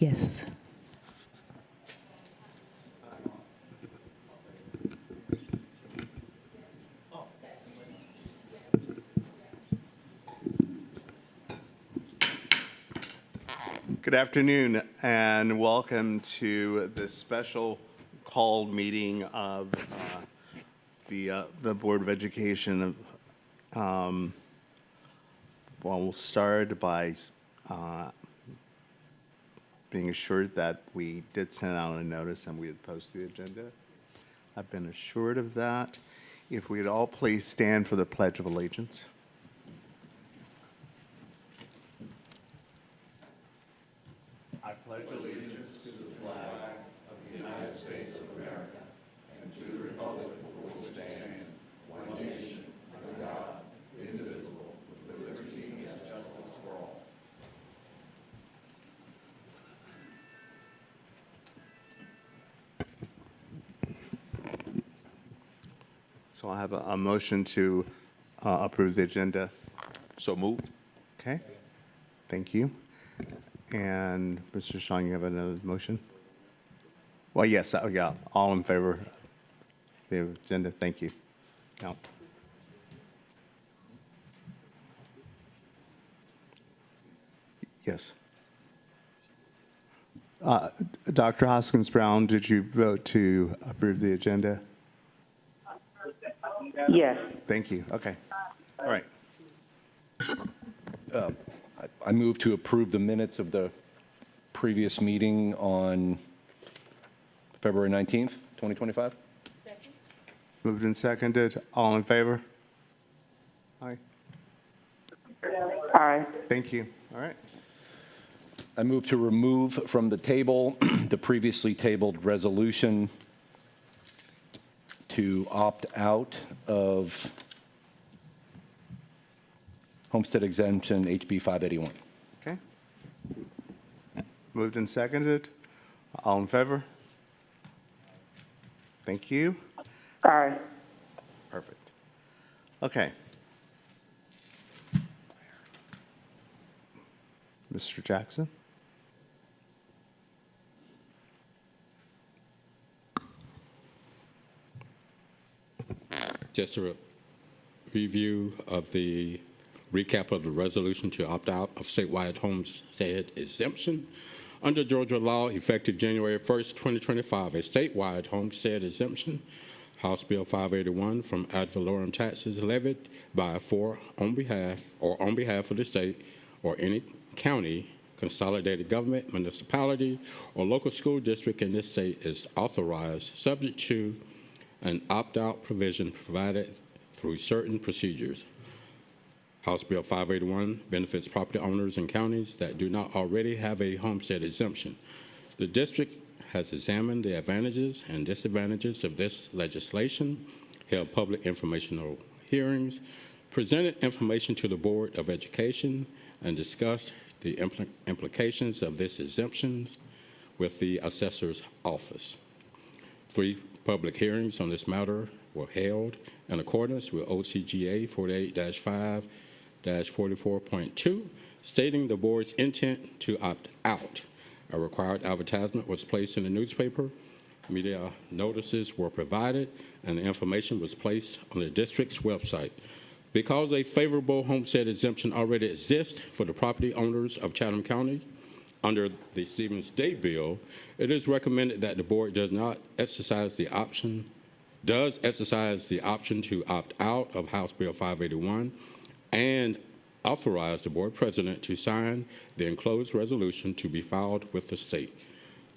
Yes. Good afternoon and welcome to the special called meeting of the Board of Education. Well, we'll start by being assured that we did send out a notice and we had posted the agenda. I've been assured of that. If we'd all please stand for the Pledge of Allegiance. I pledge allegiance to the flag of the United States of America and to the republic for which it stands, one nation, under God, indivisible, with liberty and justice for all. So I'll have a motion to approve the agenda. So moved. Okay, thank you. And Mr. Shawn, you have another motion? Well, yes, yeah, all in favor of the agenda, thank you. Now, yes. Dr. Hoskins-Brown, did you vote to approve the agenda? Yes. Thank you, okay. All right, I move to approve the minutes of the previous meeting on February 19th, 2025. moved and seconded, all in favor? Aye, Aye. thank you, all right. I move to remove from the table the previously tabled resolution to opt out of homestead exemption HB 581. Okay. Moved and seconded. All in favor? Thank you. Aye. Perfect. Okay. Mr. Jackson? Just a review of the recap of the resolution to opt out of statewide homestead exemption. Under Georgia law, effective January 1st, 2025, a statewide homestead exemption, House Bill 581, from ad valorem taxes levied by, for, on behalf of the state or any county, consolidated government, municipality, or local school district in this state is authorized, subject to an opt-out provision provided through certain procedures. House Bill 581 benefits property owners in counties that do not already have a homestead exemption. The district has examined the advantages and disadvantages of this legislation, held public informational hearings, presented information to the Board of Education, and discussed the implications of this exemption with the assessor's office. 3 public hearings on this matter were held in accordance with OCGA 48-5-44.2, stating the board's intent to opt out. A required advertisement was placed in the newspaper, media notices were provided, and the information was placed on the district's website. Because a favorable homestead exemption already exists for the property owners of Chatham County under the Stevens Day bill, it is recommended that the board does exercise the option to opt out of House Bill 581 and authorize the board president to sign the enclosed resolution to be filed with the state.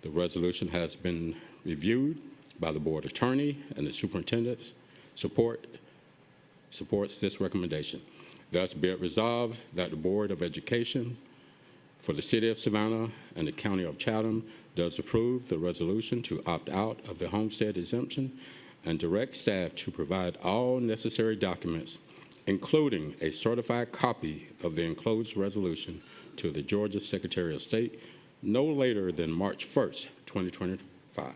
The resolution has been reviewed by the board attorney, and the superintendent supports this recommendation. Thus be it resolved that the Board of Education for the City of Savannah and the County of Chatham does approve the resolution to opt out of the homestead exemption and direct staff to provide all necessary documents, including a certified copy of the enclosed resolution, to the Georgia Secretary of State no later than March 1st, 2025.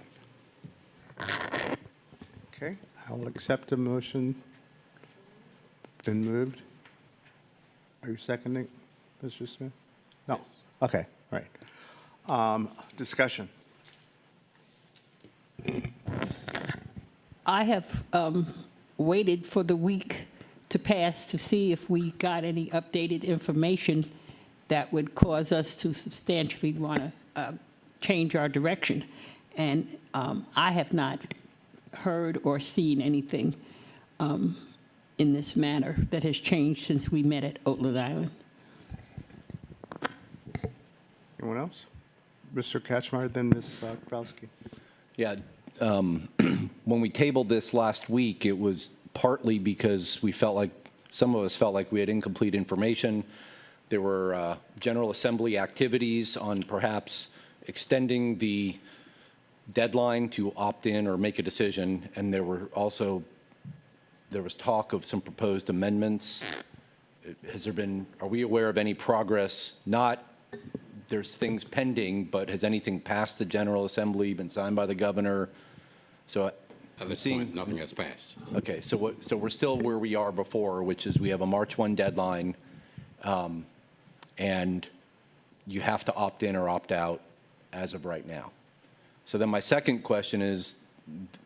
Okay, I will accept a motion. Been moved. Are you seconding, Mr. Smith? No. Okay, all right. Discussion. I have waited for the week to pass to see if we got any updated information that would cause us to substantially want to change our direction. And I have not heard or seen anything in this manner that has changed since we met at Oatland Island. Anyone else? Mr. Katchmeyer, then Ms. Grabowski. Yeah, when we tabled this last week, it was partly because we felt like, some of us felt like we had incomplete information. There were General Assembly activities on perhaps extending the deadline to opt in or make a decision, and there was talk of some proposed amendments. Are we aware of any progress? Not, there's things pending, but has anything passed the General Assembly, been signed by the governor? So At this point, nothing has passed. okay, so we're still where we are before, which is we have a March 1 deadline, and you have to opt in or opt out as of right now. So then my second question is,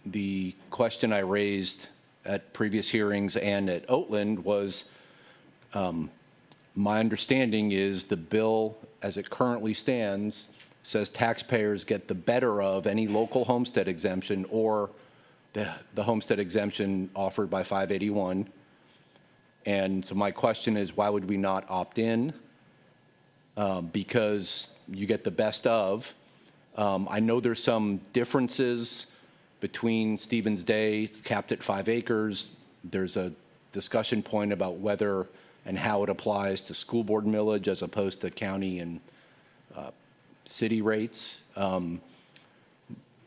the question I raised at previous hearings and at Oatland was, my understanding is the bill, as it currently stands, says taxpayers get the better of any local homestead exemption or the homestead exemption offered by 581. And so my question is, why would we not opt in? Because you get the best of. I know there's some differences between Stevens Day, it's capped at 5 acres. There's a discussion point about whether and how it applies to school board millage as opposed to county and city rates.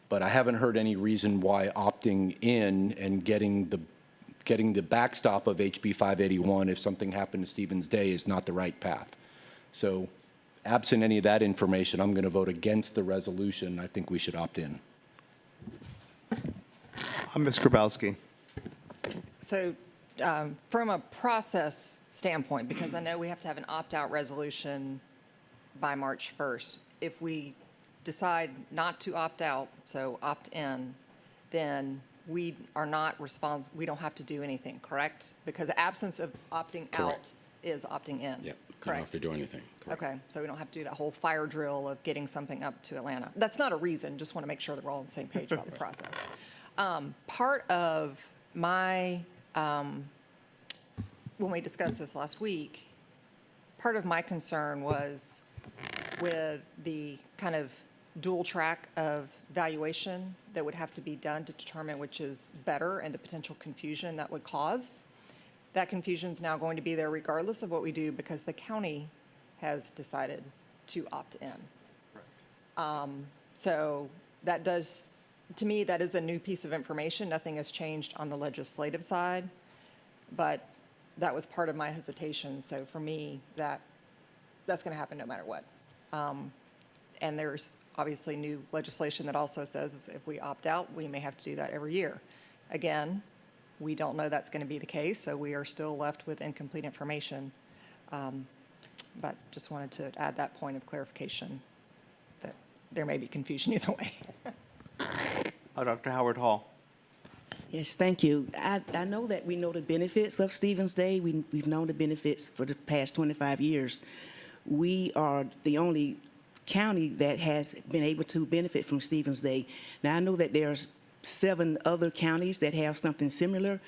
But I haven't heard any reason why opting in and getting the backstop of HB 581 if something happened to Stevens Day is not the right path. So absent any of that information, I'm going to vote against the resolution. I think we should opt in. Ms. Grabowski. So from a process standpoint, because I know we have to have an opt-out resolution by March 1st, if we decide not to opt out, so opt in, then we are not responsible, we don't have to do anything, correct? Because absence of opting out Correct. is opting in. Yeah, you don't Correct. have to do anything. Correct. Okay, so we don't have to do that whole fire drill of getting something up to Atlanta. That's not a reason, just want to make sure that we're all on the same page about the process. Part of my, when we discussed this last week, part of my concern was with the kind of dual track of valuation that would have to be done to determine which is better and the potential confusion that would cause. That confusion is now going to be there regardless of what we do because the county has decided to opt in. So that does, to me, that is a new piece of information. Nothing has changed on the legislative side, but that was part of my hesitation. So for me, that's going to happen no matter what. And there's obviously new legislation that also says if we opt out, we may have to do that every year. Again, we don't know that's going to be the case, so we are still left with incomplete information. But just wanted to add that point of clarification that there may be confusion either way. Dr. Howard Hall. Yes, thank you. I know that we know the benefits of Stevens Day. We've known the benefits for the past 25 years. We are the only county that has been able to benefit from Stevens Day. Now, I know that there's 7 other counties that have something similar,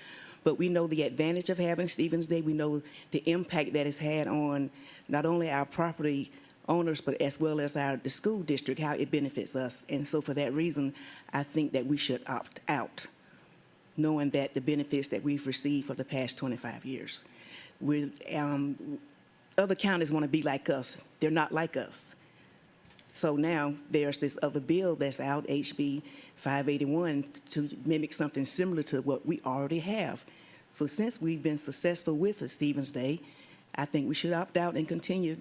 but we know the advantage of having Stevens Day. We know the impact that it's had on not only our property owners, but as well as the school district, how it benefits us. And so for that reason, I think that we should opt out, knowing that the benefits that we've received for the past 25 years. Other counties want to be like us. They're not like us. So now there's this other bill that's out, HB 581, to mimic something similar to what we already have. So since we've been successful with the Stevens Day, I think we should opt out and continue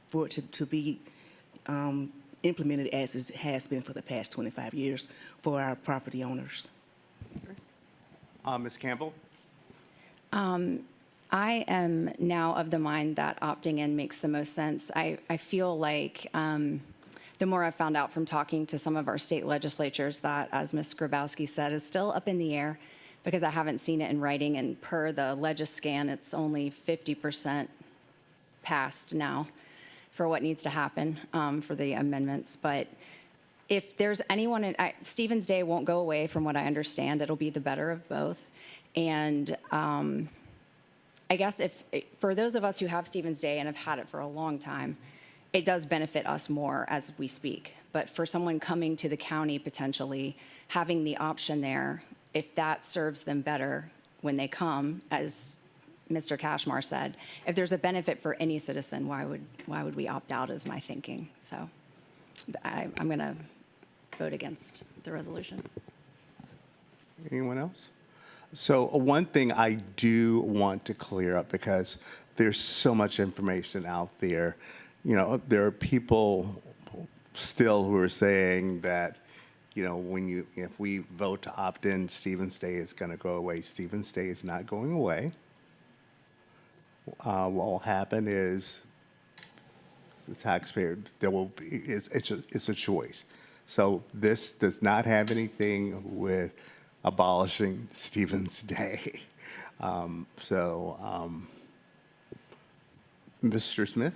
for it to be implemented as it has been for the past 25 years for our property owners. Ms. Campbell. I am now of the mind that opting in makes the most sense. I feel like the more I've found out from talking to some of our state legislatures that, as Ms. Grabowski said, is still up in the air because I haven't seen it in writing, and per the Legiscan, it's only 50% passed now for what needs to happen for the amendments. But if there's anyone, Stevens Day won't go away from what I understand. It'll be the better of both. And I guess for those of us who have Stevens Day and have had it for a long time, it does benefit us more as we speak. But for someone coming to the county potentially, having the option there, if that serves them better when they come, as Mr. Cashmar said, if there's a benefit for any citizen, why would we opt out is my thinking. So I'm going to vote against the resolution. Anyone else? So one thing I do want to clear up, because there's so much information out there. You know, there are people still who are saying that, you know, if we vote to opt in, Stevens Day is going to go away. Stevens Day is not going away. What will happen is the taxpayer, there will be, it's a choice. So this does not have anything with abolishing Stevens Day. Mr. Smith?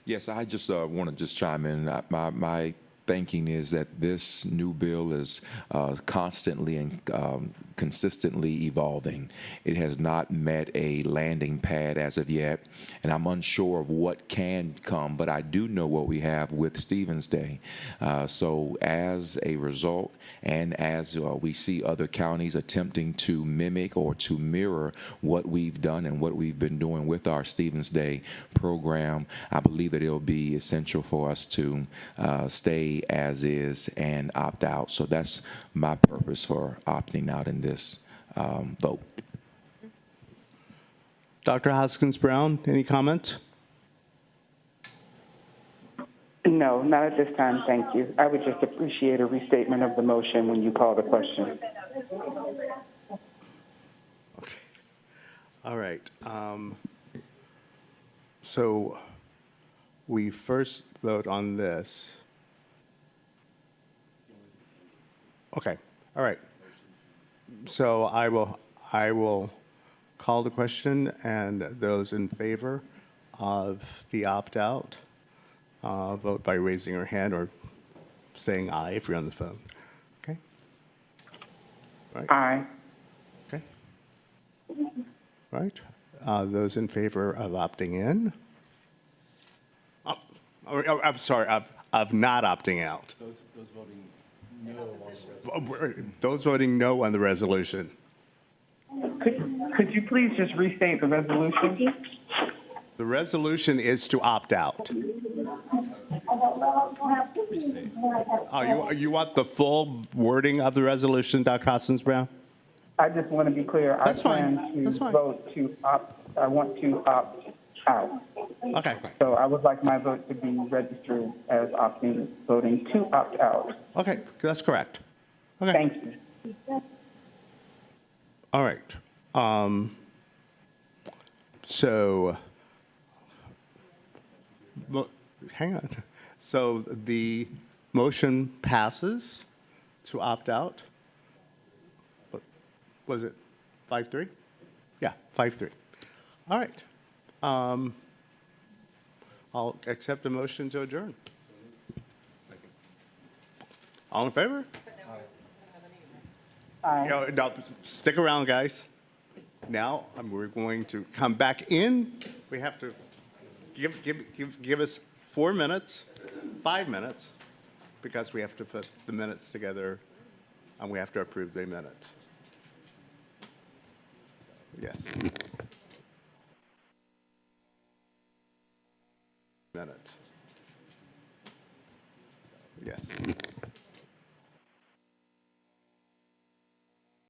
Yes, I just want to just chime in. My thinking is that this new bill is constantly and consistently evolving. It has not met a landing pad as of yet, and I'm unsure of what can come, but I do know what we have with Stevens Day. So as a result, and as we see other counties attempting to mimic or to mirror what we've done and what we've been doing with our Stevens Day program, I believe that it'll be essential for us to stay as is and opt out. So that's my purpose for opting out in this vote. Dr. Hoskins Brown, any comment? No, not at this time, thank you. I would just appreciate a restatement of the motion when you call the question. Okay. All right. So we first vote on this. Okay. All right. So I will call the question, and those in favor of the opt-out, vote by raising your hand or saying aye if you're on the phone. Okay? Right. Aye. Okay. Right. Those in favor of opting in? I'm sorry, of not opting out. Those voting no on the resolution. Could you please just restate the resolution? The resolution is to opt out. Oh, you want the full wording of the resolution, Dr. Hoskins Brown? I just want to be clear. That's fine. I plan That's to fine. vote to opt, I want to opt out. Okay. So I would like my vote to be registered as voting to opt out. Okay, that's correct. Okay. Thank you. All right. So, hang on. So the motion passes to opt out. What was it 5-3? Yeah, 5-3. All right. I'll accept a motion to adjourn. All in favor? Aye. No, stick around, guys. Now, we're going to come back in. We have to give us 4 minutes, 5 minutes, because we have to put the minutes together, and we have to approve the minutes. Yes. Minutes. Yes.